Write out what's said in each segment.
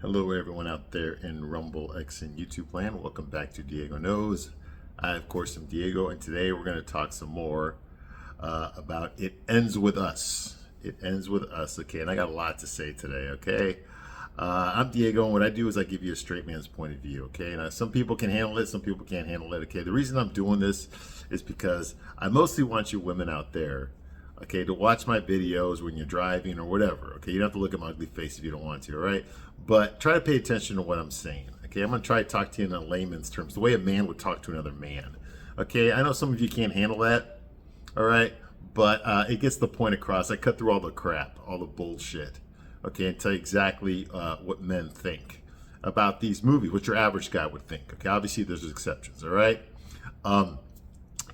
Hello, everyone out there in Rumble X and YouTube land. Welcome back to Diego Knows. I, of course, am Diego, and today we're going to talk some more about It Ends With Us. It Ends With Us, okay? And I got a lot to say today, okay? I'm Diego, and what I do is I give you a straight man's point of view, okay? Now, some people can handle it, some people can't handle it, okay? The reason I'm doing this is because I mostly want you women out there, okay, to watch my videos when you're driving or whatever, okay? You don't have to look at my ugly face if you don't want to, all right? But try to pay attention to what I'm saying, okay? I'm going to try to talk to you in a layman's terms, the way a man would talk to another man, okay? I know some of you can't handle that, all right? But it gets the point across. I cut through all the crap, all the bullshit, okay, and tell you exactly what men think about these movies, what your average guy would think, okay? Obviously, there's exceptions, all right? And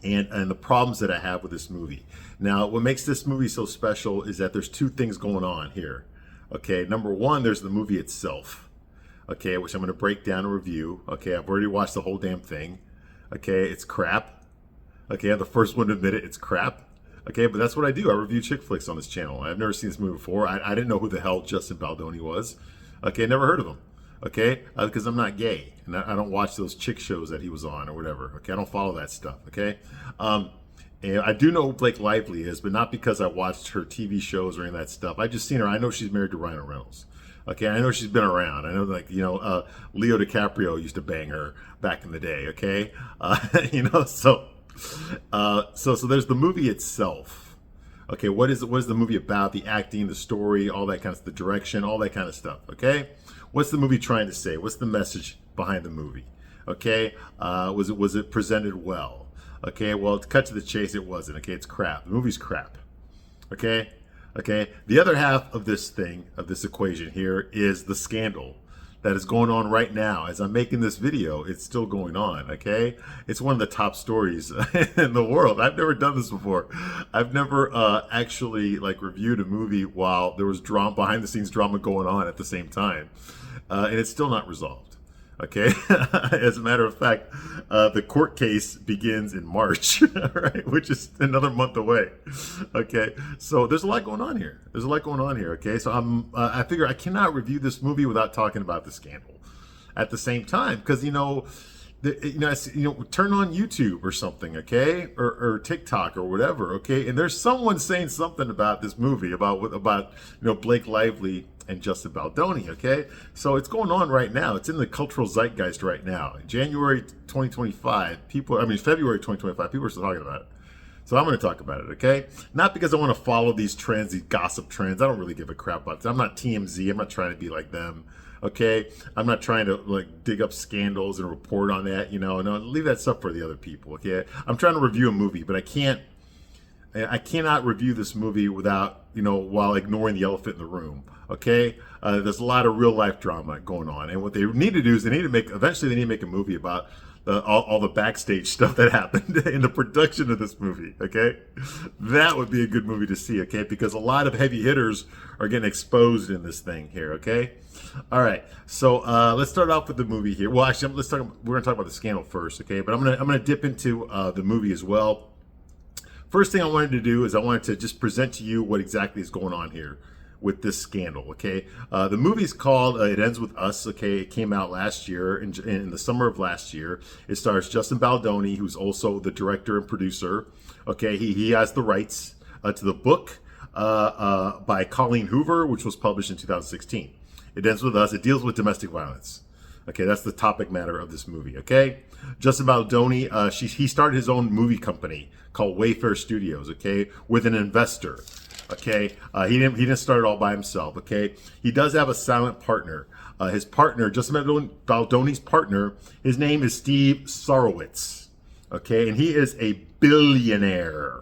the problems that I have with this movie. Now, what makes this movie so special is that there's two things going on here. Okay, number one, there's the movie itself. Okay, which I'm going to break down and review. Okay, I've already watched the whole damn thing. Okay, it's crap. Okay, I'm the first one to admit it. It's crap. Okay, but that's what I do. I review chick flicks on this channel. I've never seen this movie before. I didn't know who the hell Justin Baldoni was. Okay, never heard of him. Okay, because I'm not gay and I don't watch those chick shows that he was on or whatever. Okay, I don't follow that stuff. Okay, and I do know who Blake Lively is, but not because I watched her TV shows or any of that stuff. I just seen her. I know she's married to Ryan Reynolds. Okay, I know she's been around. I know, like, Leo DiCaprio used to bang her back in the day. Okay, so there's the movie itself. Okay, what is the movie about? The acting, the story, all that kind of, the direction, all that kind of stuff. Okay, what's the movie trying to say? What's the message behind the movie? Okay, was it presented well? Okay, well, to cut to the chase, it wasn't. Okay, it's crap. The movie's crap. Okay, okay. The other half of this thing, of this equation here, is the scandal that is going on right now. As I'm making this video, it's still going on. Okay, it's one of the top stories in the world. I've never done this before. I've never actually reviewed a movie while there was drama, behind the scenes drama going on at the same time, and it's still not resolved. Okay, as a matter of fact, the court case begins in March, right, which is another month away. Okay, so there's a lot going on here. There's a lot going on here. Okay, so I figure I cannot review this movie without talking about the scandal at the same time, because turn on YouTube or something, okay, or TikTok or whatever, okay, and there's someone saying something about this movie about Blake Lively and Justin Baldoni, okay? So it's going on right now. It's in the cultural zeitgeist right now. In February 2025, people are still talking about it. So I'm going to talk about it, okay? Not because I want to follow these trends, these gossip trends. I don't really give a crap about this. I'm not TMZ. I'm not trying to be like them, okay? I'm not trying to dig up scandals and report on that, No, leave that stuff for the other people, okay? I'm trying to review a movie, but I cannot review this movie without, while ignoring the elephant in the room. Okay, there's a lot of real life drama going on, and what they need to do is eventually they need to make a movie about all the backstage stuff that happened in the production of this movie. Okay, that would be a good movie to see. Okay, because a lot of heavy hitters are getting exposed in this thing here. Okay, all right. So let's start off with the movie here. Well, actually, we're gonna talk about the scandal first. Okay, but I'm gonna dip into the movie as well. First thing I wanted to do is I wanted to just present to you what exactly is going on here with this scandal, okay? The movie's called It Ends With Us, okay? It came out last year, in the summer of last year. It stars Justin Baldoni, who's also the director and producer, okay? He has the rights to the book by Colleen Hoover, which was published in 2016. It Ends With Us. It deals with domestic violence. Okay, that's the topic matter of this movie, okay? Justin Baldoni, he started his own movie company called Wayfair Studios, okay, with an investor. Okay, he didn't start it all by himself. Okay, he does have a silent partner. His partner, Justin Baldoni's partner, his name is Steve Sarowitz. Okay, and he is a billionaire.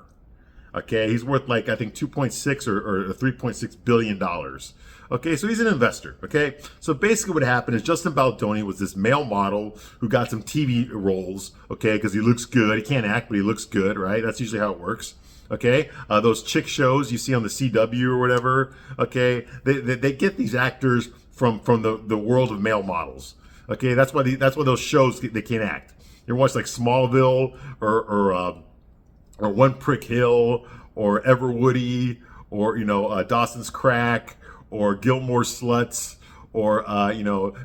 Okay, he's worth I think 2.6 or 3.6 billion dollars. Okay, so he's an investor. Okay, so basically what happened is Justin Baldoni was this male model who got some TV roles. Okay, because he looks good. He can't act, but he looks good, right? That's usually how it works. Okay, those chick shows you see on the CW or whatever. Okay, they get these actors from the world of male models. Okay, that's why those shows they can't act. You watch Smallville or One Prick Hill or Everwoody or Dawson's Crack or Gilmore Sluts or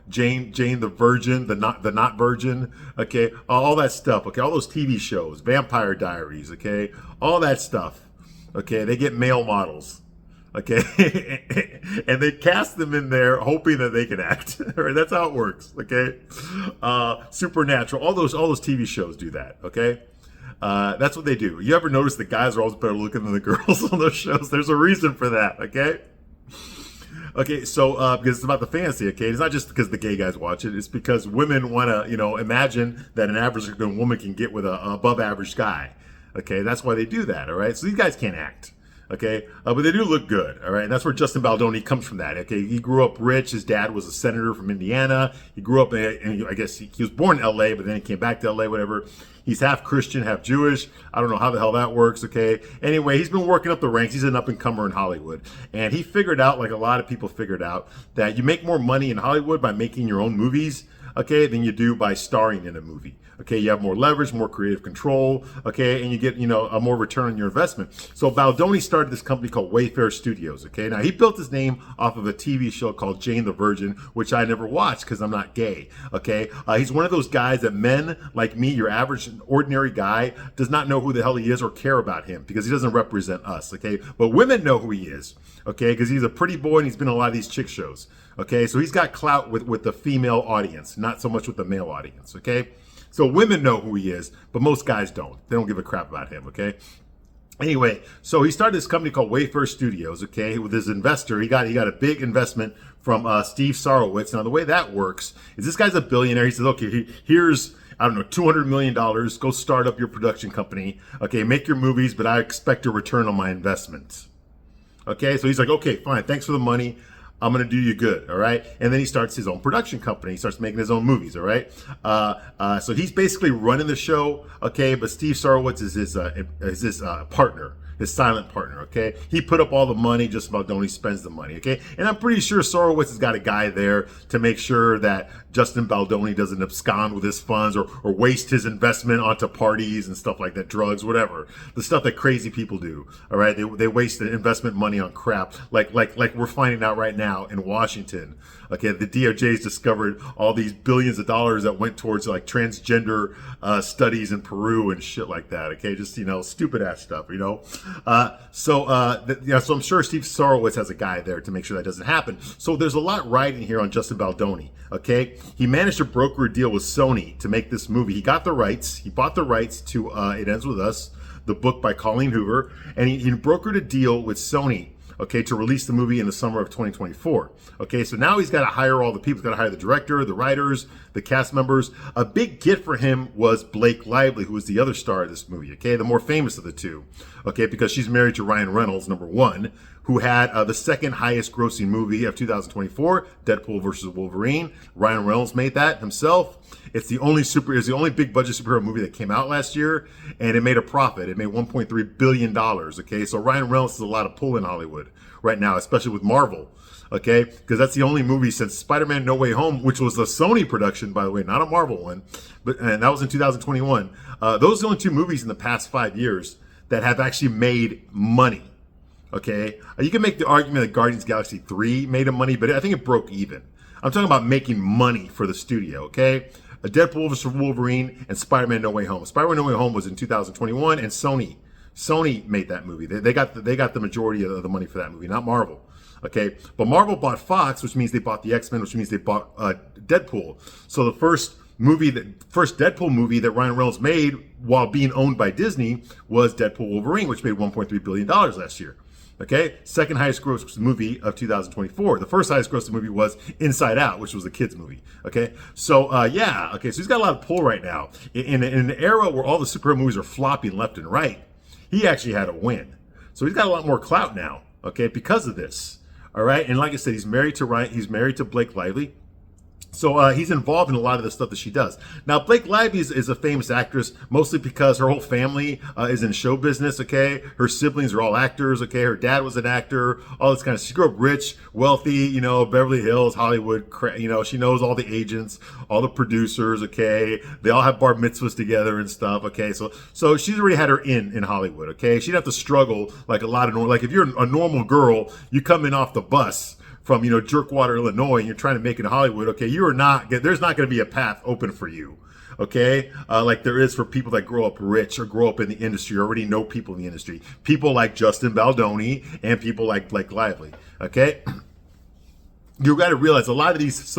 Jane the Virgin, the not virgin, okay, all that stuff, okay, all those TV shows, Vampire Diaries, okay, all that stuff, okay, they get male models, okay, and they cast them in there hoping that they can act. Right? That's how it works, okay. Supernatural, all those TV shows do that, okay. That's what they do. You ever notice the guys are always better looking than the girls on those shows? There's a reason for that, okay. Okay, so because it's about the fantasy, okay, it's not just because the gay guys watch it. It's because women want to, imagine that an average woman can get with a above average guy. Okay, that's why they do that. All right, so these guys can't act. Okay, but they do look good. All right, and that's where Justin Baldoni comes from. That okay, he grew up rich. His dad was a senator from Indiana. He grew up, and I guess he was born in L.A., but then he came back to L.A. Whatever. He's half Christian, half Jewish. I don't know how the hell that works. Okay. Anyway, he's been working up the ranks. He's an up and comer in Hollywood, and he figured out, like a lot of people figured out, that you make more money in Hollywood by making your own movies, okay, than you do by starring in a movie. Okay, you have more leverage, more creative control, okay, and you get, a more return on your investment. So Baldoni started this company called Wayfair Studios, okay? Now, he built his name off of a TV show called Jane the Virgin, which I never watched because I'm not gay, okay? He's one of those guys that men like me, your average, ordinary guy, does not know who the hell he is or care about him because he doesn't represent us, okay? But women know who he is, okay, because he's a pretty boy and he's been in a lot of these chick shows, okay? So he's got clout with the female audience, not so much with the male audience, okay? So women know who he is, but most guys don't. They don't give a crap about him, okay? Anyway, so he started this company called Wayfair Studios, okay, with his investor. He got a big investment from Steve Sarowitz. Now, the way that works is this guy's a billionaire. He says, okay, here's, I don't know, $200 million. Go start up your production company. Okay, make your movies, but I expect a return on my investment. Okay, so he's like, okay, fine. Thanks for the money. I'm going to do you good, all right? And then he starts his own production company. He starts making his own movies, all right? So he's basically running the show, okay? But Steve Sarowitz is his partner, his silent partner, okay? He put up all the money, just about Baldoni spends the money, okay? And I'm pretty sure Sarowitz has got a guy there to make sure that Justin Baldoni doesn't abscond with his funds or waste his investment onto parties and stuff like that, drugs, whatever. The stuff that crazy people do, all right? They waste the investment money on crap like we're finding out right now in Washington. Okay, the DOJ's discovered all these billions of dollars that went towards like transgender studies in Peru and shit like that. Okay, just stupid ass stuff. So I'm sure Steve Sarowitz has a guy there to make sure that doesn't happen. So there's a lot riding here on Justin Baldoni. Okay, he managed to broker a deal with Sony to make this movie. He got the rights. He bought the rights to It Ends With Us, the book by Colleen Hoover, and he brokered a deal with Sony, okay, to release the movie in the summer of 2024. Okay, so now he's got to hire all the people. He's got to hire the director, the writers, the cast members. A big get for him was Blake Lively, who was the other star of this movie, okay, the more famous of the two, okay, because she's married to Ryan Reynolds, number one, who had the second highest grossing movie of 2024, Deadpool versus Wolverine. Ryan Reynolds made that himself. It's the only big budget superhero movie that came out last year, and it made a profit. It made $1.3 billion, okay? So Ryan Reynolds has a lot of pull in Hollywood right now, especially with Marvel, okay? Because that's the only movie since Spider-Man No Way Home, which was a Sony production, by the way, not a Marvel one, and that was in 2021. Those are the only two movies in the past 5 years that have actually made money. Okay, you can make the argument that Guardians of the Galaxy 3 made a money, but I think it broke even. I'm talking about making money for the studio, okay? A Deadpool vs. Wolverine and Spider-Man No Way Home. Spider-Man No Way Home was in 2021, and Sony made that movie. They got the majority of the money for that movie, not Marvel. Okay, but Marvel bought Fox, which means they bought the X-Men, which means they bought Deadpool. So the first Deadpool movie that Ryan Reynolds made while being owned by Disney was Deadpool Wolverine, which made $1.3 billion last year. Okay, second highest gross movie of 2024. The first highest grossing movie was Inside Out, which was a kids movie. Okay, so so he's got a lot of pull right now. In an era where all the superhero movies are flopping left and right, he actually had a win. So he's got a lot more clout now. Okay, because of this. All right, and like I said, he's married to Blake Lively. So he's involved in a lot of the stuff that she does. Now, Blake Lively is a famous actress, mostly because her whole family is in show business, okay? Her siblings are all actors, okay? Her dad was an actor, all this kind of, she grew up rich, wealthy, Beverly Hills, Hollywood, she knows all the agents, all the producers, okay? They all have bar mitzvahs together and stuff, okay? So she's already had her in Hollywood, okay? She'd have to struggle like a lot of, like if you're a normal girl, you come in off the bus from Jerkwater, Illinois, and you're trying to make it in Hollywood, okay, there's not going to be a path open for you. Okay, like there is for people that grow up rich or grow up in the industry, or already know people in the industry. People like Justin Baldoni and people like Blake Lively. Okay, you got to realize a lot of these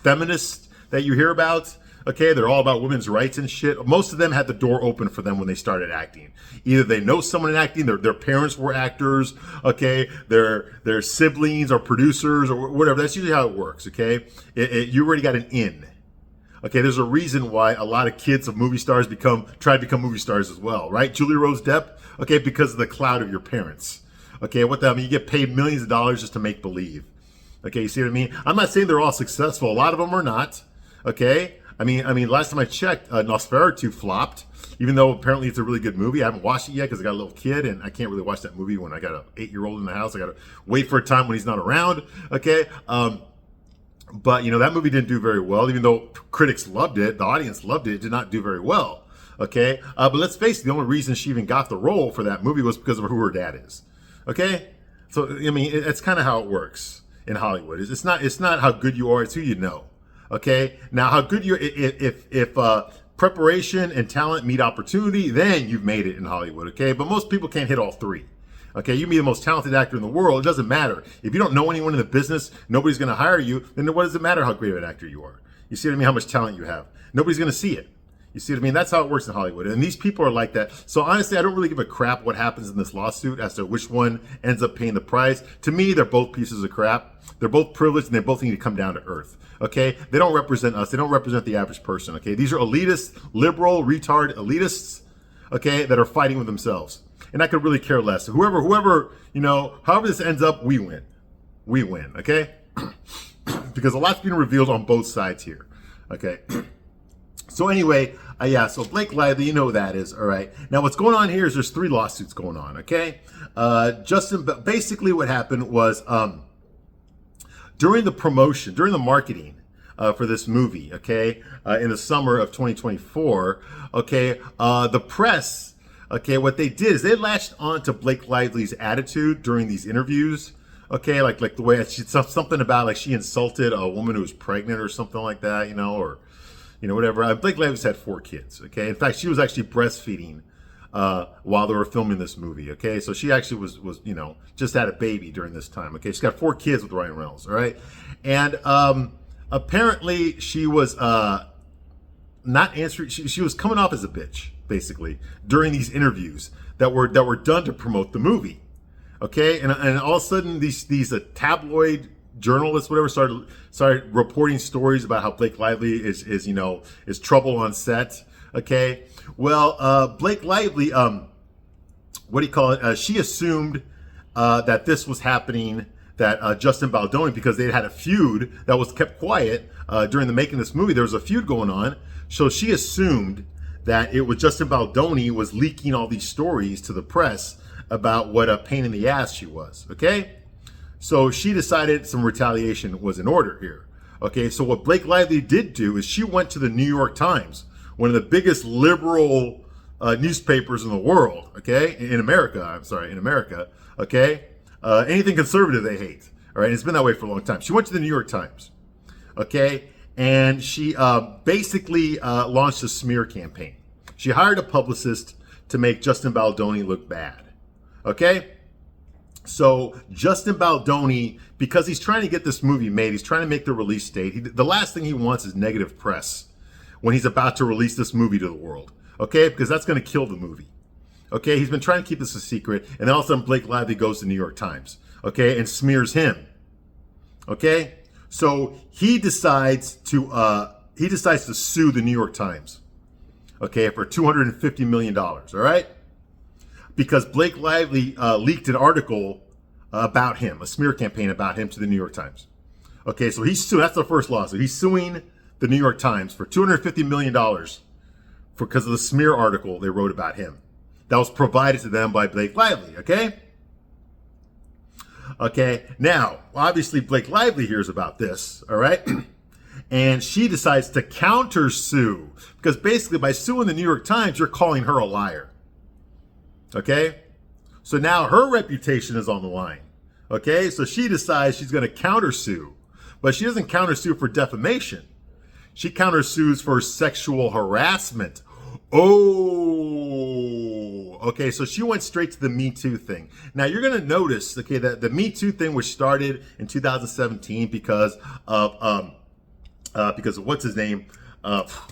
feminists that you hear about, okay, they're all about women's rights and shit. Most of them had the door open for them when they started acting. Either they know someone in acting, their parents were actors, okay, their siblings or producers or whatever. That's usually how it works. Okay, you already got an in. Okay, there's a reason why a lot of kids of movie stars try to become movie stars as well, right? Julia Rose Depp, okay, because of the clout of your parents. Okay, you get paid millions of dollars just to make believe. Okay, you see what I mean? I'm not saying they're all successful. A lot of them are not. Okay, I mean, last time I checked, Nosferatu flopped, even though apparently it's a really good movie. I haven't watched it yet because I got a little kid, and I can't really watch that movie when I got an 8-year-old in the house. I got to wait for a time when he's not around. Okay. But, that movie didn't do very well, even though critics loved it. The audience loved it. It did not do very well. Okay. But let's face it, the only reason she even got the role for that movie was because of who her dad is. Okay. So, I mean, it's kind of how it works in Hollywood. It's not how good you are. It's who you know. Okay. Now, how good if preparation and talent meet opportunity, then you've made it in Hollywood. Okay. But most people can't hit all three. Okay, you can be the most talented actor in the world. It doesn't matter. If you don't know anyone in the business, nobody's going to hire you, then what does it matter how great of an actor you are? You see what I mean? How much talent you have. Nobody's going to see it. You see what I mean? That's how it works in Hollywood. And these people are like that. So honestly, I don't really give a crap what happens in this lawsuit as to which one ends up paying the price. To me, they're both pieces of crap. They're both privileged, and they both need to come down to earth. Okay? They don't represent us. They don't represent the average person. Okay? These are elitist, liberal, retard elitists, okay, that are fighting with themselves. And I could really care less. Whoever, however this ends up, we win. We win, okay? Because a lot's being revealed on both sides here, okay? So anyway, so Blake Lively, you know who that is, all right? Now what's going on here is there's 3 lawsuits going on, okay? Basically what happened was during the promotion, during the marketing for this movie, okay, in the summer of 2024, okay, the press, okay, what they did is they latched on to Blake Lively's attitude during these interviews. Okay, like the way something about like she insulted a woman who was pregnant or something like that, or whatever. Blake Lively's had 4 kids. Okay, in fact, she was actually breastfeeding while they were filming this movie. Okay, so she actually was just had a baby during this time. Okay, she's got 4 kids with Ryan Reynolds. All right, and apparently she was not answering. She was coming off as a bitch, basically, during these interviews that were done to promote the movie. Okay, and all of a sudden these tabloid journalists, whatever, started reporting stories about how Blake Lively is trouble on set. Okay, well, Blake Lively, she assumed that this was happening, that Justin Baldoni, because they had a feud that was kept quiet during the making of this movie. There was a feud going on, so she assumed that it was Justin Baldoni was leaking all these stories to the press about what a pain in the ass she was. Okay, so she decided some retaliation was in order here. Okay, so what Blake Lively did do is she went to the New York Times, one of the biggest liberal newspapers in the world. Okay, in America. Okay, anything conservative they hate. All right, it's been that way for a long time. She went to the New York Times. Okay, and she basically launched a smear campaign. She hired a publicist to make Justin Baldoni look bad. Okay, so Justin Baldoni, because he's trying to get this movie made, he's trying to make the release date. The last thing he wants is negative press when he's about to release this movie to the world. Okay, because that's going to kill the movie. Okay, he's been trying to keep this a secret, and then all of a sudden Blake Lively goes to the New York Times, okay, and smears him. Okay, so he decides to sue the New York Times, okay, for $250 million. All right, because Blake Lively leaked an article about him, a smear campaign about him to the New York Times. Okay, so he's suing. That's the first lawsuit. He's suing the New York Times for $250 million because of the smear article they wrote about him that was provided to them by Blake Lively. Okay. Okay. Now, obviously, Blake Lively hears about this. All right. And she decides to counter sue, because basically by suing the New York Times, you're calling her a liar. Okay. So now her reputation is on the line. Okay, so she decides she's going to countersue, but she doesn't countersue for defamation. She countersues for sexual harassment. Oh, okay. So she went straight to the Me Too thing. Now you're going to notice, okay, that the Me Too thing was started in 2017 because of what's his name?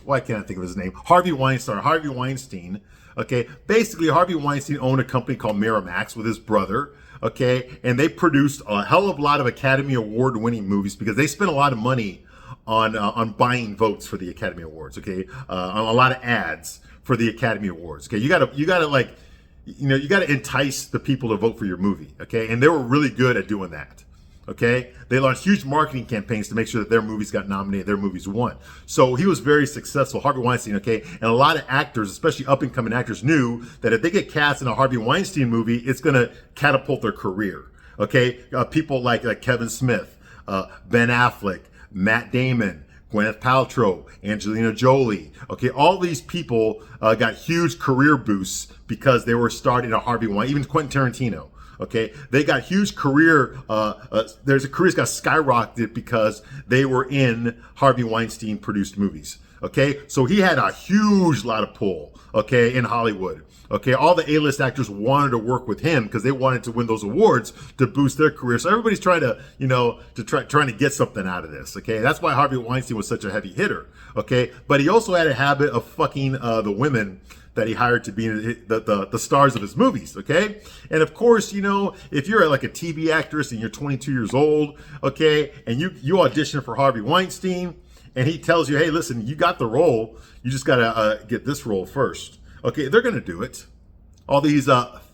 Why can't I think of his name? Harvey Weinstein. Okay, basically Harvey Weinstein owned a company called Miramax with his brother. Okay, and they produced a hell of a lot of Academy Award winning movies because they spent a lot of money on buying votes for the Academy Awards. Okay, on a lot of ads for the Academy Awards. Okay, you gotta you gotta entice the people to vote for your movie. Okay, and they were really good at doing that. Okay, they launched huge marketing campaigns to make sure that their movies got nominated, their movies won. So he was very successful, Harvey Weinstein. Okay, and a lot of actors, especially up and coming actors, knew that if they get cast in a Harvey Weinstein movie, it's gonna catapult their career. Okay, people like Kevin Smith, Ben Affleck, Matt Damon, Gwyneth Paltrow, Angelina Jolie. Okay, all these people got huge career boosts because they were starting a Harvey Weinstein, even Quentin Tarantino. Okay, they got huge careers got skyrocketed because they were in Harvey Weinstein produced movies. Okay, so he had a huge lot of pull. Okay, in Hollywood. Okay, all the A-list actors wanted to work with him because they wanted to win those awards to boost their career. So everybody's trying to, trying to get something out of this. Okay, that's why Harvey Weinstein was such a heavy hitter. Okay, but he also had a habit of fucking the women that he hired to be the stars of his movies, okay? And of course, if you're like a TV actress and you're 22 years old, okay, and you audition for Harvey Weinstein, and he tells you, hey, listen, you got the role, you just gotta get this role first. Okay, they're gonna do it. All these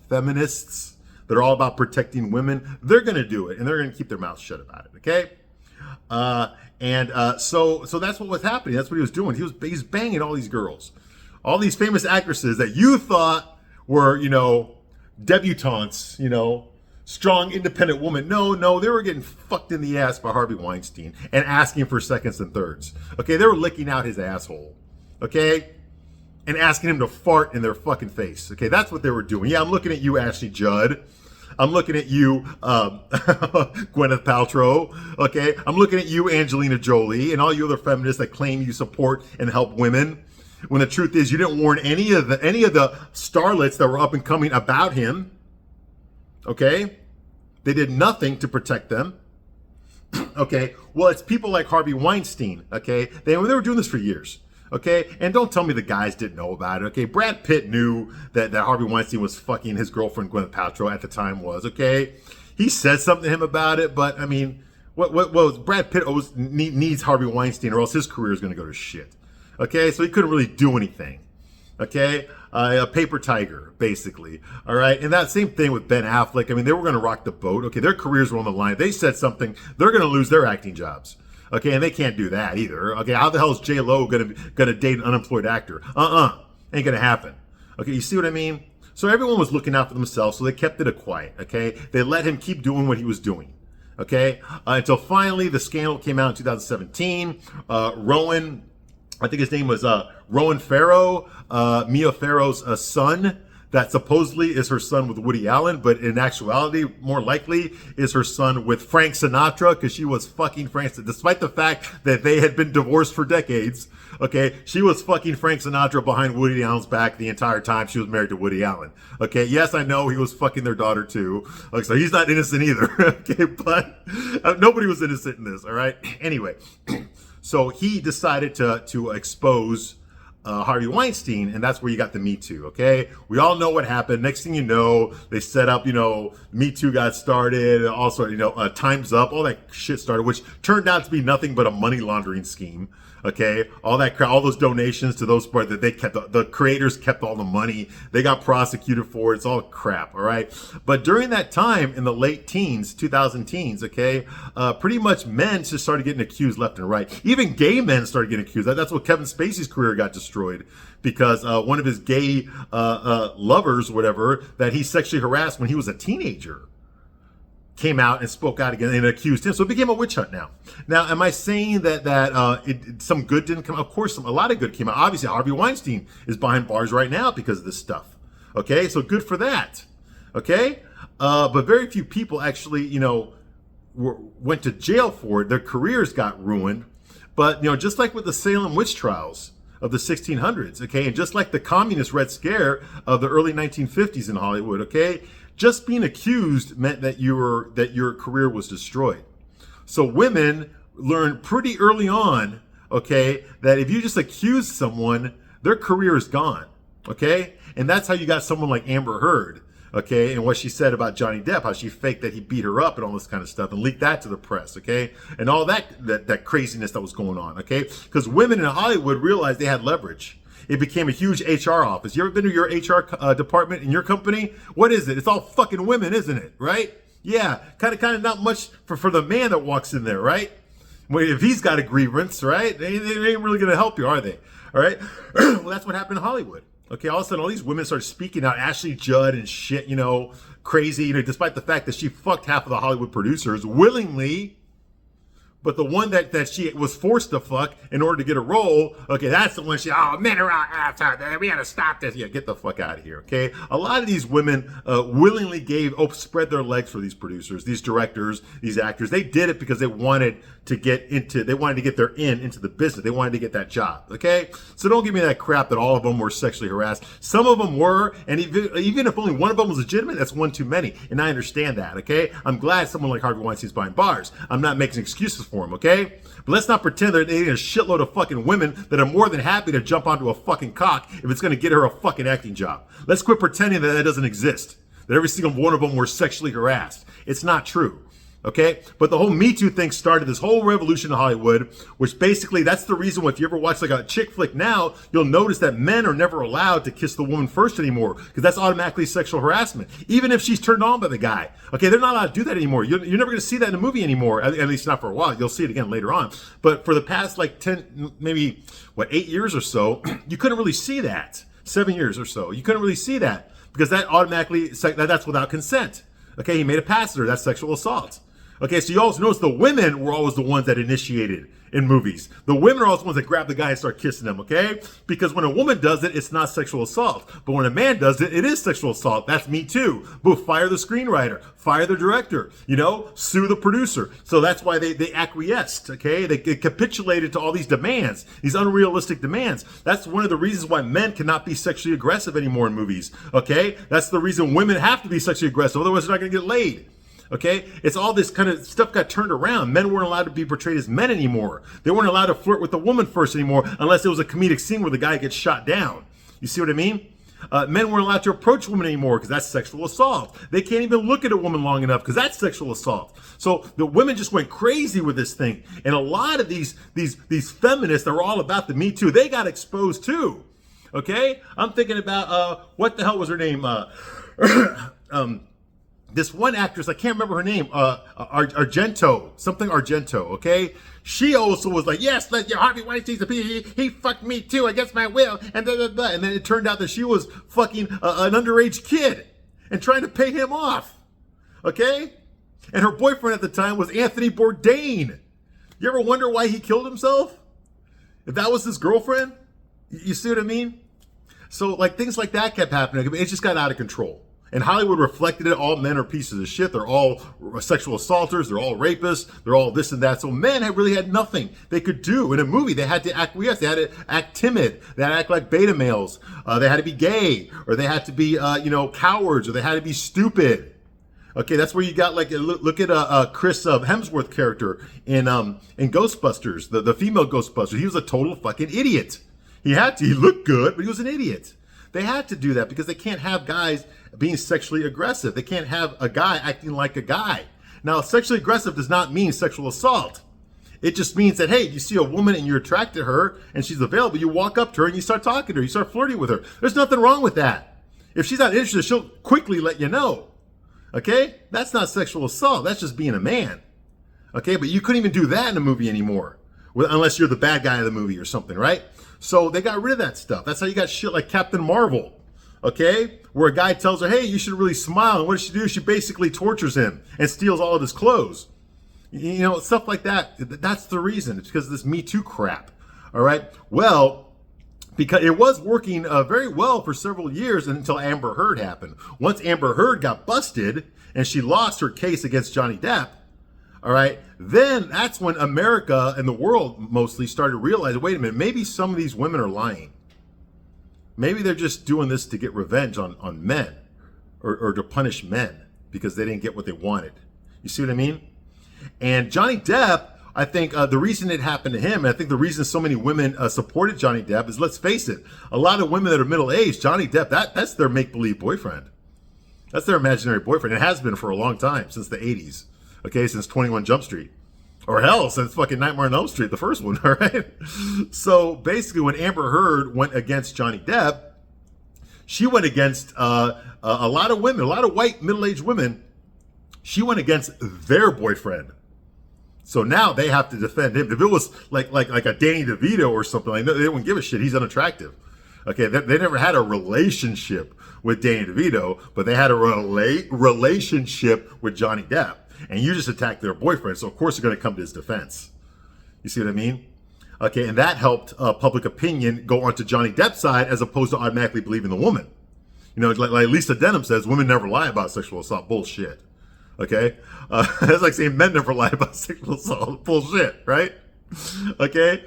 feminists that are all about protecting women, they're gonna do it, and they're gonna keep their mouths shut about it, okay? So that's what was happening. That's what he was doing. He's banging all these girls. All these famous actresses that you thought were, debutantes, strong, independent women. No, they were getting fucked in the ass by Harvey Weinstein and asking for seconds and thirds. Okay, they were licking out his asshole. Okay, and asking him to fart in their fucking face. Okay, that's what they were doing. Yeah, I'm looking at you, Ashley Judd. I'm looking at you, Gwyneth Paltrow. Okay, I'm looking at you, Angelina Jolie, and all you other feminists that claim you support and help women. When the truth is, you didn't warn any of the starlets that were up and coming about him. Okay, they did nothing to protect them. Okay, well, it's people like Harvey Weinstein. Okay, they were doing this for years. Okay, and don't tell me the guys didn't know about it. Okay, Brad Pitt knew that Harvey Weinstein was fucking his girlfriend Gwyneth Paltrow at the time. Okay, he said something to him about it, but I mean, what Brad Pitt needs Harvey Weinstein, or else his career is going to go to shit. Okay, so he couldn't really do anything. Okay, a paper tiger, basically. All right, and that same thing with Ben Affleck. I mean, they were going to rock the boat. Okay, their careers were on the line. They said something, they're going to lose their acting jobs. Okay, and they can't do that either. Okay, how the hell is J-Lo gonna date an unemployed actor? Ain't gonna happen. Okay, you see what I mean? So everyone was looking out for themselves, so they kept it quiet. Okay, they let him keep doing what he was doing. Okay, until finally the scandal came out in 2017. Rowan, I think his name was Rowan Farrow, Mia Farrow's son, that supposedly is her son with Woody Allen, but in actuality, more likely is her son with Frank Sinatra, because she was fucking Frank Sinatra. Despite the fact that they had been divorced for decades, okay, she was fucking Frank Sinatra behind Woody Allen's back the entire time she was married to Woody Allen. Okay, yes, I know he was fucking their daughter too, like, so he's not innocent either. Okay, but nobody was innocent in this, all right? Anyway, so he decided to expose Harvey Weinstein, and that's where you got the Me Too, okay? We all know what happened. Next thing you know, they set up, Me Too got started, also, Time's Up, all that shit started, which turned out to be nothing but a money laundering scheme, okay? All those donations to those parts that they kept, the creators kept all the money. They got prosecuted for it. It's all crap, all right? But during that time, in the late teens, 2000 teens, okay, pretty much men just started getting accused left and right. Even gay men started getting accused. That's what Kevin Spacey's career got destroyed, because one of his gay lovers, whatever, that he sexually harassed when he was a teenager, came out and spoke out again and accused him. So it became a witch hunt now. Now, am I saying that some good didn't come out? Of course, a lot of good came out. Obviously, Harvey Weinstein is behind bars right now because of this stuff. Okay, so good for that. Okay, But very few people actually, went to jail for it. Their careers got ruined. But, just like with the Salem witch trials of the 1600s, okay, and just like the communist Red Scare of the early 1950s in Hollywood, okay, just being accused meant that your career was destroyed. So women learned pretty early on, okay, that if you just accuse someone, their career is gone, okay? And that's how you got someone like Amber Heard, okay, and what she said about Johnny Depp, how she faked that he beat her up and all this kind of stuff and leaked that to the press, okay, and all that craziness that was going on, okay, because women in Hollywood realized they had leverage. It became a huge HR office. You ever been to your HR department in your company? What is it? It's all fucking women, isn't it? Right? Yeah, kind of not much for the man that walks in there, right? Well, if he's got a grievance, right? They ain't really going to help you, are they? All right? Well, that's what happened in Hollywood. Okay, all of a sudden, all these women started speaking out. Ashley Judd and shit, crazy, despite the fact that she fucked half of the Hollywood producers willingly. But the one that she was forced to fuck in order to get a role, okay, that's the one men are out, we gotta stop this. Yeah, get the fuck out of here, okay? A lot of these women willingly spread their legs for these producers, these directors, these actors. They did it because they wanted to get their into the business. They wanted to get that job, okay? So don't give me that crap that all of them were sexually harassed. Some of them were, and even if only one of them was legitimate, that's one too many. And I understand that, okay? I'm glad someone like Harvey Weinstein's behind bars. I'm not making excuses for him, okay? But let's not pretend they're dating a shitload of fucking women that are more than happy to jump onto a fucking cock if it's going to get her a fucking acting job. Let's quit pretending that doesn't exist, that every single one of them were sexually harassed. It's not true. Okay, but the whole Me Too thing started this whole revolution in Hollywood, which basically that's the reason why if you ever watch like a chick flick now, you'll notice that men are never allowed to kiss the woman first anymore because that's automatically sexual harassment, even if she's turned on by the guy. Okay, they're not allowed to do that anymore. You're never going to see that in a movie anymore, at least not for a while. You'll see it again later on. But for the past like 10, maybe 8 years or so, you couldn't really see that. 7 years or so, you couldn't really see that because that automatically that's without consent. Okay, he made a pass at her. That's sexual assault. Okay, so you also notice the women were always the ones that initiated in movies. The women are always the ones that grab the guy and start kissing him, okay? Because when a woman does it, it's not sexual assault. But when a man does it, it is sexual assault. That's Me Too. But fire the screenwriter, fire the director, sue the producer. So that's why they acquiesced, okay? They capitulated to all these demands, these unrealistic demands. That's one of the reasons why men cannot be sexually aggressive anymore in movies, okay? That's the reason women have to be sexually aggressive, otherwise they're not going to get laid. Okay, it's all this kind of stuff got turned around. Men weren't allowed to be portrayed as men anymore. They weren't allowed to flirt with the woman first anymore unless it was a comedic scene where the guy gets shot down. You see what I mean? Men weren't allowed to approach women anymore because that's sexual assault. They can't even look at a woman long enough because that's sexual assault. So the women just went crazy with this thing. And a lot of these feminists that were all about the Me Too, they got exposed too. Okay? I'm thinking about, what the hell was her name? This one actress, I can't remember her name, Argento, okay? She also was like, yes, Harvey Weinstein's a piece, he fucked me too against my will, and blah, blah, blah. And then it turned out that she was fucking an underage kid and trying to pay him off, okay? And her boyfriend at the time was Anthony Bourdain. You ever wonder why he killed himself? If that was his girlfriend? You see what I mean? So, things like that kept happening. It just got out of control. And Hollywood reflected it. All men are pieces of shit. They're all sexual assaulters. They're all rapists. They're all this and that. So men really had nothing they could do in a movie. They had to acquiesce. They had to act timid. They had to act like beta males. They had to be gay, or they had to be, cowards, or they had to be stupid. Okay, that's where you got look at Chris Hemsworth character in Ghostbusters, the female Ghostbusters. He was a total fucking idiot. He looked good, but he was an idiot. They had to do that because they can't have guys being sexually aggressive. They can't have a guy acting like a guy. Now, sexually aggressive does not mean sexual assault. It just means that, hey, you see a woman and you're attracted to her and she's available, you walk up to her and you start talking to her, you start flirting with her. There's nothing wrong with that. If she's not interested, she'll quickly let you know. Okay? That's not sexual assault. That's just being a man. Okay? But you couldn't even do that in a movie anymore, unless you're the bad guy of the movie or something, right? So they got rid of that stuff. That's how you got shit like Captain Marvel. Okay? Where a guy tells her, hey, you should really smile. And what does she do? She basically tortures him and steals all of his clothes. Stuff like that. That's the reason. It's because of this Me Too crap. All right? Well, because it was working very well for several years until Amber Heard happened. Once Amber Heard got busted and she lost her case against Johnny Depp, all right, then that's when America and the world mostly started realizing, wait a minute, maybe some of these women are lying. Maybe they're just doing this to get revenge on men or to punish men because they didn't get what they wanted. You see what I mean? And Johnny Depp, I think the reason it happened to him, and I think the reason so many women supported Johnny Depp is, let's face it, a lot of women that are middle-aged, Johnny Depp, that's their make-believe boyfriend. That's their imaginary boyfriend. It has been for a long time, since the 80s. Okay, since 21 Jump Street. Or hell, since fucking Nightmare on Elm Street, the first one, all right? So basically, when Amber Heard went against Johnny Depp, she went against a lot of women, a lot of white middle-aged women. She went against their boyfriend. So now they have to defend him. If it was like a Danny DeVito or something, like, they wouldn't give a shit. He's unattractive. Okay, they never had a relationship with Danny DeVito, but they had a relationship with Johnny Depp. And you just attacked their boyfriend, so of course they're going to come to his defense. You see what I mean? Okay, and that helped public opinion go onto Johnny Depp's side as opposed to automatically believing the woman. You know, like Lisa Denham says, women never lie about sexual assault. Bullshit. Okay? That's like saying men never lie about sexual assault. Bullshit, right? Okay?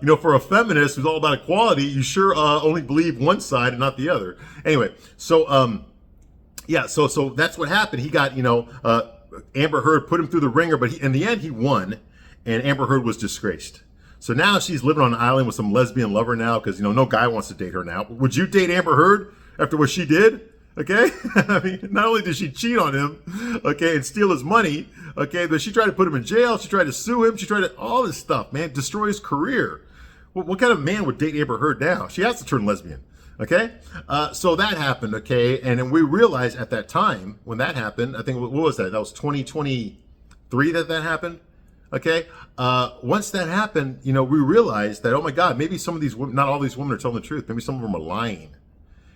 You know, for a feminist who's all about equality, you sure only believe one side and not the other. Anyway, so, yeah, so that's what happened. He got, you know, Amber Heard put him through the ringer, but in the end he won, and Amber Heard was disgraced. So now she's living on an island with some lesbian lover now because, you know, no guy wants to date her now. Would you date Amber Heard after what she did? Okay? I mean, not only did she cheat on him, okay, and steal his money, okay, but she tried to put him in jail. She tried to sue him. She tried to, all this stuff, man, destroy his career. What kind of man would date Amber Heard now? She has to turn lesbian. Okay, so that happened, okay, and then we realized at that time, when that happened, I think, what was that? That was 2023 that happened, okay? Once that happened, you know, we realized that, oh my God, maybe some of these women, not all these women are telling the truth, maybe some of them are lying,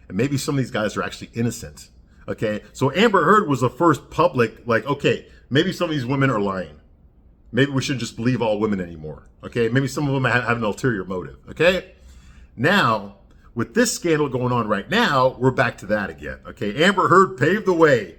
and maybe some of these guys are actually innocent, okay? So Amber Heard was the first public, like, okay, maybe some of these women are lying. Maybe we shouldn't just believe all women anymore, okay? Maybe some of them have an ulterior motive, okay? Now, with this scandal going on right now, we're back to that again, okay? Amber Heard paved the way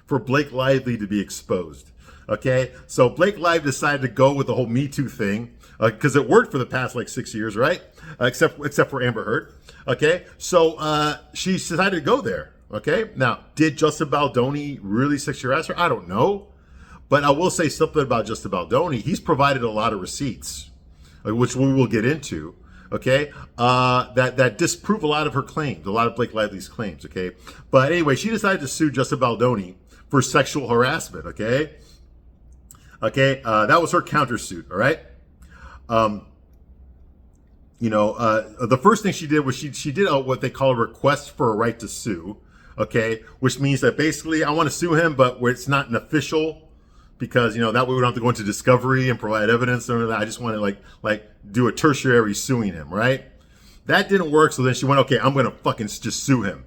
for Blake Lively to be exposed, okay? So Blake Lively decided to go with the whole Me Too thing because it worked for the past, like, 6 years, right? Except for Amber Heard, okay? So she decided to go there, okay? Now, did Justin Baldoni really sexually harass her? I don't know. But I will say something about Justin Baldoni. He's provided a lot of receipts, which we will get into. Okay, that disprove a lot of her claims, a lot of Blake Lively's claims, okay? But anyway, she decided to sue Justin Baldoni for sexual harassment, okay? Okay, that was her countersuit, all right? You know, the first thing she did was she did what they call a request for a right to sue, okay? Which means that basically I want to sue him, but where it's not an official, because, you know, that way we don't have to go into discovery and provide evidence or that. I just want to like do a tertiary suing him, right? That didn't work. So then she went, okay, I'm going to fucking just sue him.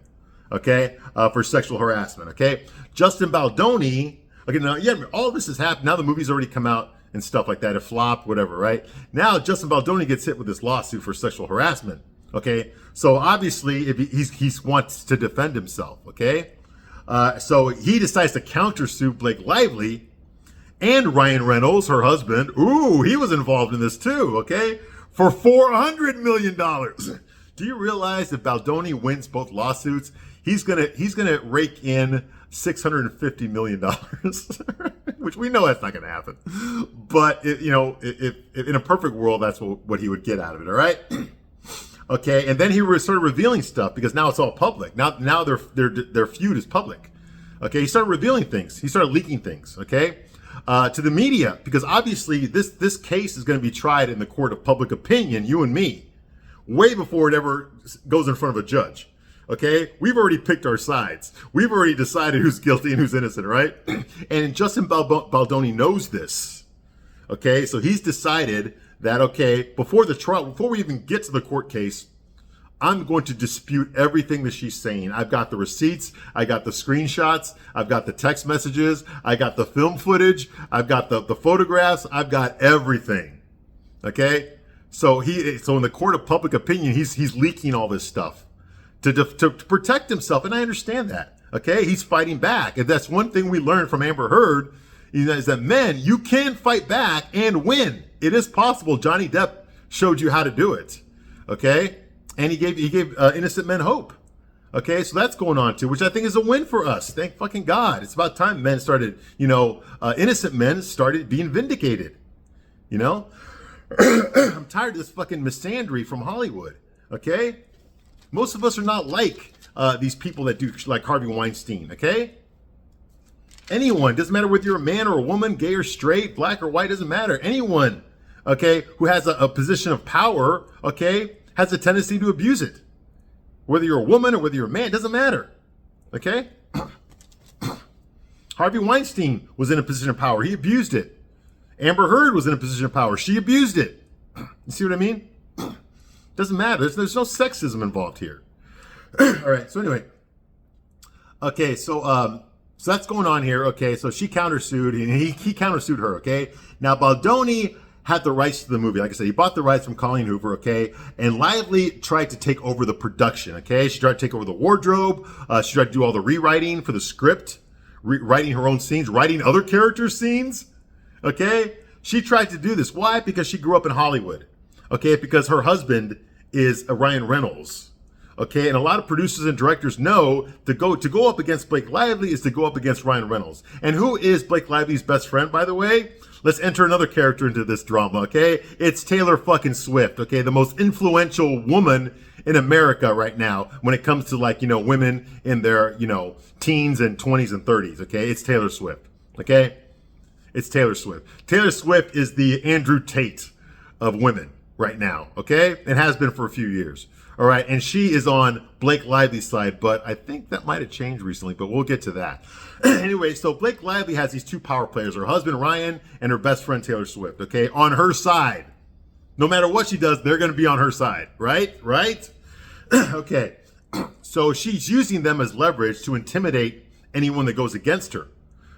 Okay. For sexual harassment. Okay. Justin Baldoni. Okay. Now, yeah, all this has happened. Now the movie's already come out and stuff like that. It flopped, whatever, right? Now Justin Baldoni gets hit with this lawsuit for sexual harassment. Okay. So obviously if he wants to defend himself. Okay. So he decides to countersue Blake Lively. And Ryan Reynolds, her husband, ooh, he was involved in this too, okay? For $400 million. Do you realize if Baldoni wins both lawsuits, he's gonna rake in $650 million, which we know that's not gonna happen. But if in a perfect world, that's what he would get out of it. All right. Okay, and then he started revealing stuff because now it's all public. Now their feud is public. Okay, he started revealing things. He started leaking things. Okay. To the media, because obviously this case is going to be tried in the court of public opinion, you and me, way before it ever goes in front of a judge. Okay, we've already picked our sides. We've already decided who's guilty and who's innocent, right? And Justin Baldoni knows this. Okay, so he's decided that, okay, before the trial, before we even get to the court case, I'm going to dispute everything that she's saying. I've got the receipts. I got the screenshots. I've got the text messages. I got the film footage. I've got the photographs. I've got everything. Okay? So in the court of public opinion, he's leaking all this stuff to protect himself, and I understand that. Okay, he's fighting back, and that's one thing we learned from Amber Heard is that men, you can fight back and win. It is possible. Johnny Depp showed you how to do it. Okay, and he gave innocent men hope. Okay, so that's going on too, which I think is a win for us. Thank fucking God. It's about time men started, innocent men started being vindicated. You know, I'm tired of this fucking misandry from Hollywood. Okay, most of us are not like these people that do like Harvey Weinstein. Okay, anyone, doesn't matter whether you're a man or a woman, gay or straight, black or white, doesn't matter. Anyone, okay, who has a position of power, okay, has a tendency to abuse it. Whether you're a woman or whether you're a man, it doesn't matter. Okay? Harvey Weinstein was in a position of power. He abused it. Amber Heard was in a position of power. She abused it. You see what I mean? Doesn't matter. There's no sexism involved here. All right. So anyway. Okay. So that's going on here. Okay. So she countersued and he countersued her. Okay. Now Baldoni had the rights to the movie. Like I said, he bought the rights from Colleen Hoover, okay? And Lively tried to take over the production, okay? She tried to take over the wardrobe. She tried to do all the rewriting for the script, writing her own scenes, writing other characters' scenes, okay? She tried to do this. Why? Because she grew up in Hollywood, okay? Because her husband is Ryan Reynolds, okay? And a lot of producers and directors know to go up against Blake Lively is to go up against Ryan Reynolds. And who is Blake Lively's best friend, by the way? Let's enter another character into this drama, okay? It's Taylor fucking Swift, okay? The most influential woman in America right now when it comes to women in their, teens and 20s and 30s, okay? It's Taylor Swift, okay? It's Taylor Swift. Taylor Swift is the Andrew Tate of women right now, okay? It has been for a few years. All right, and she is on Blake Lively's side, but I think that might have changed recently, but we'll get to that. Anyway, so Blake Lively has these two power players, her husband Ryan and her best friend Taylor Swift, okay, on her side. No matter what she does, they're going to be on her side, right? Okay, so she's using them as leverage to intimidate anyone that goes against her,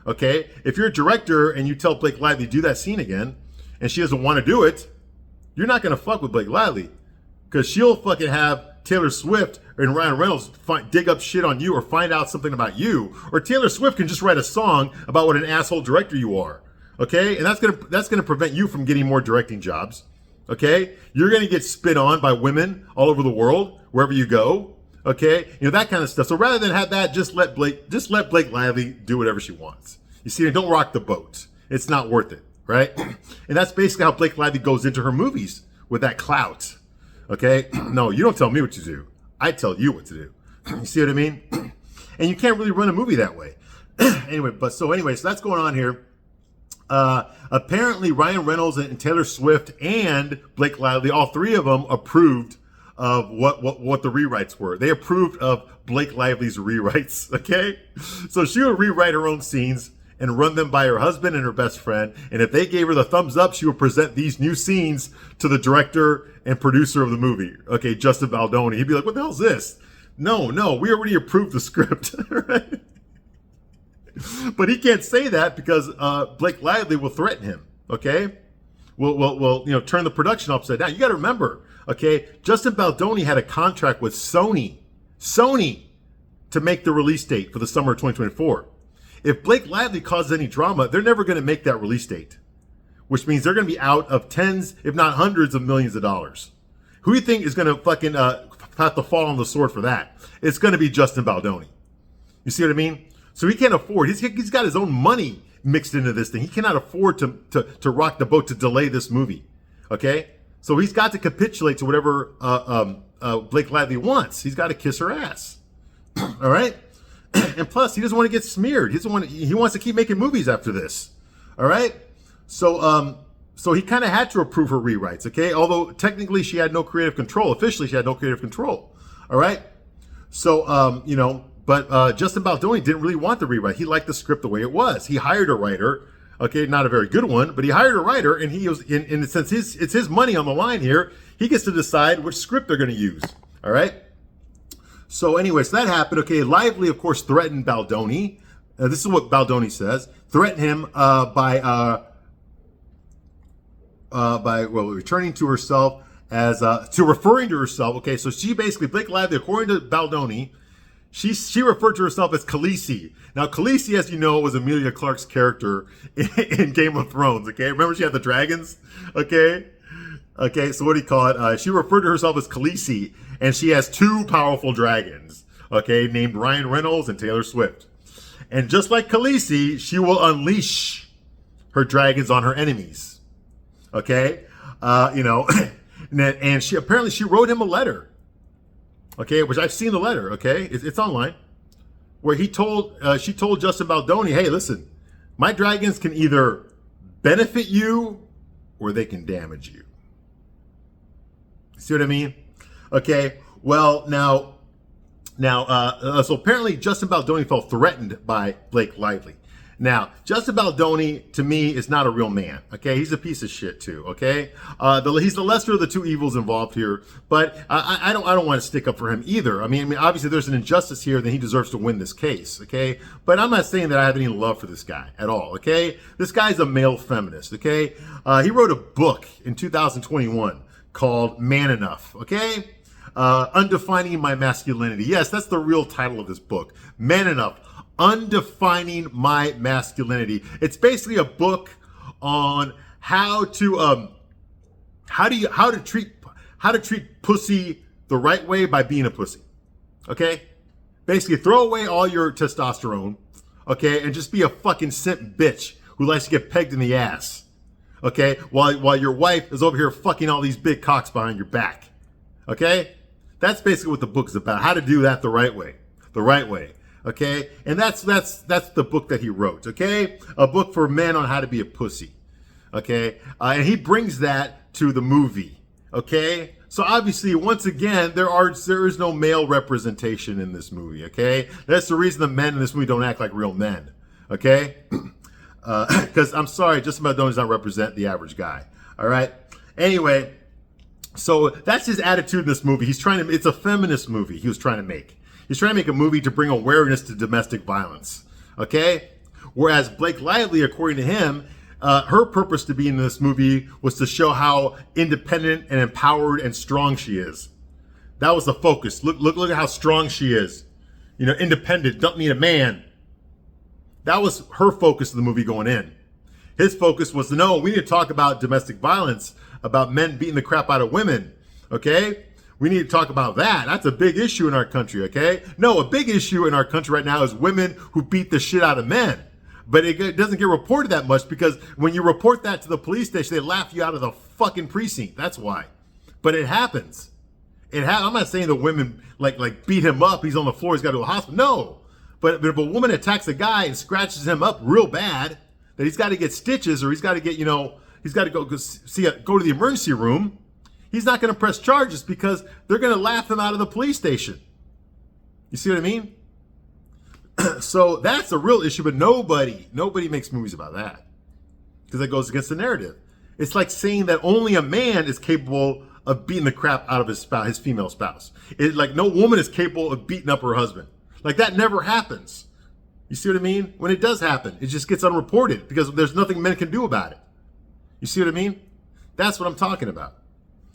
okay? If you're a director and you tell Blake Lively to do that scene again, and she doesn't want to do it, you're not going to fuck with Blake Lively. Because she'll fucking have Taylor Swift and Ryan Reynolds dig up shit on you or find out something about you. Or Taylor Swift can just write a song about what an asshole director you are. Okay? And that's gonna prevent you from getting more directing jobs. Okay? You're gonna get spit on by women all over the world, wherever you go. Okay? That kind of stuff. So rather than have that, just let Blake Lively do whatever she wants. You see, don't rock the boat. It's not worth it, right? And that's basically how Blake Lively goes into her movies, with that clout. Okay? No, you don't tell me what to do. I tell you what to do. You see what I mean? And you can't really run a movie that way. Anyway, so that's going on here. Apparently Ryan Reynolds and Taylor Swift and Blake Lively, all three of them approved of what the rewrites were. They approved of Blake Lively's rewrites, okay? So she would rewrite her own scenes and run them by her husband and her best friend. And if they gave her the thumbs up, she would present these new scenes to the director and producer of the movie, okay, Justin Baldoni. He'd be like, what the hell's this? No, we already approved the script, right? But he can't say that because Blake Lively will threaten him, okay? Will turn the production upside down. You got to remember, okay, Justin Baldoni had a contract with Sony to make the release date for the summer of 2024. If Blake Lively causes any drama, they're never going to make that release date, which means they're going to be out of tens, if not hundreds of millions of dollars. Who do you think is going to fucking have to fall on the sword for that? It's going to be Justin Baldoni. You see what I mean? So he can't afford, he's got his own money mixed into this thing. He cannot afford to rock the boat to delay this movie. Okay? So he's got to capitulate to whatever Blake Lively wants. He's got to kiss her ass. All right? And plus, he doesn't want to get smeared. He wants to keep making movies after this. All right? So he kind of had to approve her rewrites, okay? Although technically she had no creative control. Officially, she had no creative control. All right? So, but Justin Baldoni didn't really want the rewrite. He liked the script the way it was. He hired a writer, okay? Not a very good one, but he hired a writer, and he was, in a sense, it's his money on the line here. He gets to decide which script they're going to use. All right? So anyways, that happened. Okay, Lively, of course, threatened Baldoni. This is what Baldoni says. Threatened him by returning to herself as to referring to herself. Okay, so she basically, Blake Lively, according to Baldoni, she referred to herself as Khaleesi. Now, Khaleesi, as you know, was Emilia Clarke's character in Game of Thrones. Okay, remember she had the dragons. Okay, so what do you call it? She referred to herself as Khaleesi, and she has two powerful dragons. Okay, named Ryan Reynolds and Taylor Swift. And just like Khaleesi, she will unleash her dragons on her enemies. Okay, and she wrote him a letter. Okay, which I've seen the letter. Okay, it's online, where she told Justin Baldoni, hey, listen, my dragons can either benefit you or they can damage you. See what I mean? Okay, well, now, so apparently Justin Baldoni felt threatened by Blake Lively. Now, Justin Baldoni, to me, is not a real man. Okay, he's a piece of shit too. Okay, he's the lesser of the two evils involved here. But I don't want to stick up for him either. I mean, obviously there's an injustice here, then he deserves to win this case. Okay, but I'm not saying that I have any love for this guy at all. Okay, this guy's a male feminist. Okay, he wrote a book in 2021 called Man Enough. Okay, Undefining My Masculinity. Yes, that's the real title of this book. Man Enough. Undefining My Masculinity. It's basically a book on how to treat pussy the right way by being a pussy. Okay? Basically throw away all your testosterone, okay, and just be a fucking simp bitch who likes to get pegged in the ass. Okay? While your wife is over here fucking all these big cocks behind your back. Okay? That's basically what the book is about. How to do that the right way. The right way. Okay, and that's the book that he wrote. Okay, a book for men on how to be a pussy. Okay, and he brings that to the movie. Okay, so obviously, once again, there is no male representation in this movie. Okay, that's the reason the men in this movie don't act like real men. Okay, because I'm sorry, Justin Baldoni does not represent the average guy. All right. Anyway, so that's his attitude in this movie. It's a feminist movie he was trying to make. He's trying to make a movie to bring awareness to domestic violence, okay? Whereas Blake Lively, according to him, her purpose to be in this movie was to show how independent and empowered and strong she is. That was the focus. Look at how strong she is. You know, independent, don't need a man. That was her focus of the movie going in. His focus was we need to talk about domestic violence, about men beating the crap out of women, okay? We need to talk about that. That's a big issue in our country, okay? No, a big issue in our country right now is women who beat the shit out of men. But it doesn't get reported that much because when you report that to the police station, they laugh you out of the fucking precinct. That's why. But it happens. I'm not saying the women like beat him up. He's on the floor. He's got to go to the hospital. No. But if a woman attacks a guy and scratches him up real bad, that he's got to get stitches or he's got to get, he's got to go to the emergency room. He's not going to press charges because they're going to laugh him out of the police station. You see what I mean? So that's a real issue, but nobody makes movies about that because that goes against the narrative. It's like saying that only a man is capable of beating the crap out of his spouse, his female spouse. Like no woman is capable of beating up her husband. Like that never happens. You see what I mean? When it does happen, it just gets unreported because there's nothing men can do about it. You see what I mean? That's what I'm talking about.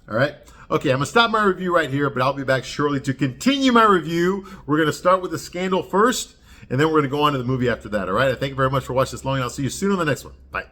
All right. Okay, I'm going to stop my review right here, but I'll be back shortly to continue my review. We're going to start with the scandal first, and then we're going to go on to the movie after that. All right. I thank you very much for watching this long, and I'll see you soon on the next one. Bye.